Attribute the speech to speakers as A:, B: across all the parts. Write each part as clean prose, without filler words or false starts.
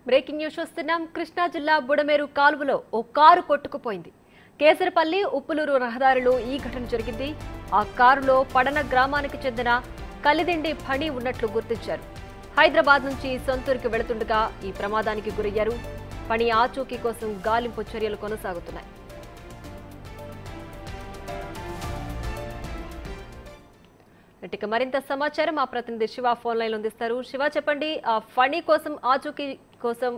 A: Breaking news చూస్తున్నాం. కృష్ణా జిల్లా బుడమేరు కాలువలో ఓ కారు కొట్టుకుపోయింది. కేసరపల్లి ఉప్పులూరు రహదారిలో ఈ ఘటన జరిగింది. ఆ కారులో పడన గ్రామానికి చెందిన కలిదిండి ఫణి ఉన్నట్లు గుర్తించారు. హైదరాబాద్ నుంచి సొంతూరుకి వెళుతుండగా ఈ ప్రమాదానికి గురయ్యారు. ఫణి ఆచూకీ కోసం గాలింపు చర్యలు కొనసాగుతున్నాయి. ఇక మరింత సమాచారం మా ప్రతినిధి శివ ఫోన్ లైన్ అందిస్తారు. శివ, చెప్పండి, ఫణి కోసం ఆచూకీ కోసం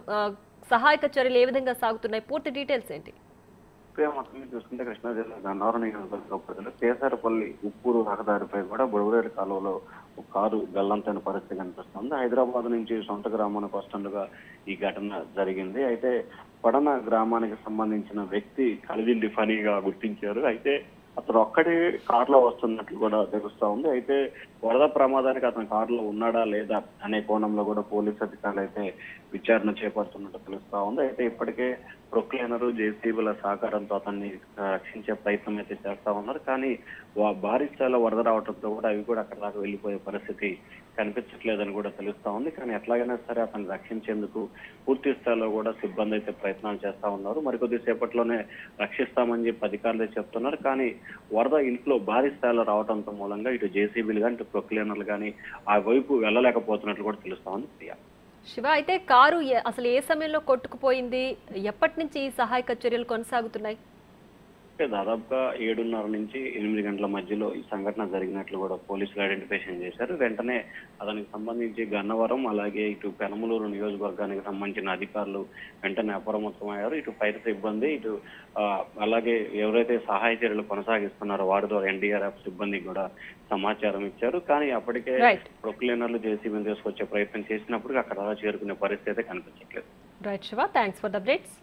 A: సహాయక చర్యలు ఏ విధంగా సాగుతున్నాయి? పూర్తి డీటెయిల్స్ ఏంటి?
B: మొత్తం చూసుకుంటే కృష్ణా జిల్లా గన్నవరం నియోజకవర్గ ప్రజలు కేసరపల్లి ఉప్పూరు రహదారిపై కూడా బుడమేరు కాలువలో ఒక కారు గల్లంతైన పరిస్థితి కనిపిస్తుంది. హైదరాబాద్ నుంచి సొంత గ్రామానికి వస్తుండగా ఈ ఘటన జరిగింది. అయితే పడన గ్రామానికి సంబంధించిన వ్యక్తి కలిదిండి ఫణిగా గుర్తించారు. అయితే అతను ఒక్కడే కారులో వస్తున్నట్లు కూడా తెలుస్తా ఉంది. అయితే వరద ప్రమాదానికి అతను కారులో ఉన్నాడా లేదా అనే కోణంలో కూడా పోలీసు అధికారులు అయితే విచారణ చేపడుతున్నట్టు తెలుస్తా ఉంది. అయితే ఇప్పటికే ప్రొక్లైనరు జేసీబీల సహకారంతో అతన్ని రక్షించే ప్రయత్నం అయితే చేస్తా ఉన్నారు. కానీ భారీ స్థాయిలో వరద రావడంతో కూడా అవి కూడా అక్కడ దాకా వెళ్ళిపోయే పరిస్థితి కనిపించట్లేదని కూడా తెలుస్తా ఉంది. కానీ ఎట్లాగైనా సరే అతన్ని రక్షించేందుకు పూర్తి స్థాయిలో కూడా సిబ్బంది అయితే ప్రయత్నాలు చేస్తా ఉన్నారు. మరికొద్ది సేపట్లోనే రక్షిస్తామని చెప్పి అధికారులు చెప్తున్నారు. కానీ వరద ఇంట్లో భారీ స్థాయిలో రావడంతో మూలంగా ఇటు జేసీబీలు కానీ ఇటు ప్రొక్లైనర్లు కానీ ఆ వైపు వెళ్ళలేకపోతున్నట్లు కూడా తెలుస్తా ఉంది. ప్రియా,
A: శివ, అయితే కారు అసలు ఏ సమయంలో కొట్టుకుపోయింది? ఎప్పటి నుంచి ఈ సహాయక చర్యలు కొనసాగుతున్నాయి?
B: దాదాపుగా 7:30 నుంచి 8 గంటల మధ్యలో ఈ సంఘటన జరిగినట్లు కూడా పోలీసులు ఐడెంటిఫికేషన్ చేశారు. వెంటనే అతనికి సంబంధించి గన్నవరం అలాగే ఇటు పెనమలూరు నియోజకవర్గానికి సంబంధించిన అధికారులు వెంటనే అప్రమత్తమయ్యారు. ఇటు ఫైర్ సిబ్బంది ఇటు అలాగే ఎవరైతే సహాయ చర్యలు కొనసాగిస్తున్నారో వారి ద్వారా ఎన్డీఆర్ఎఫ్ సిబ్బంది కూడా సమాచారం ఇచ్చారు. కానీ అప్పటికే ప్రొక్లైనర్లు జేసీబీని తీసుకొచ్చే ప్రయత్నం చేసినప్పుడు అక్కడ చేరుకునే పరిస్థితి అయితే కనిపించట్లేదు.
A: Right Shiva, thanks for the updates.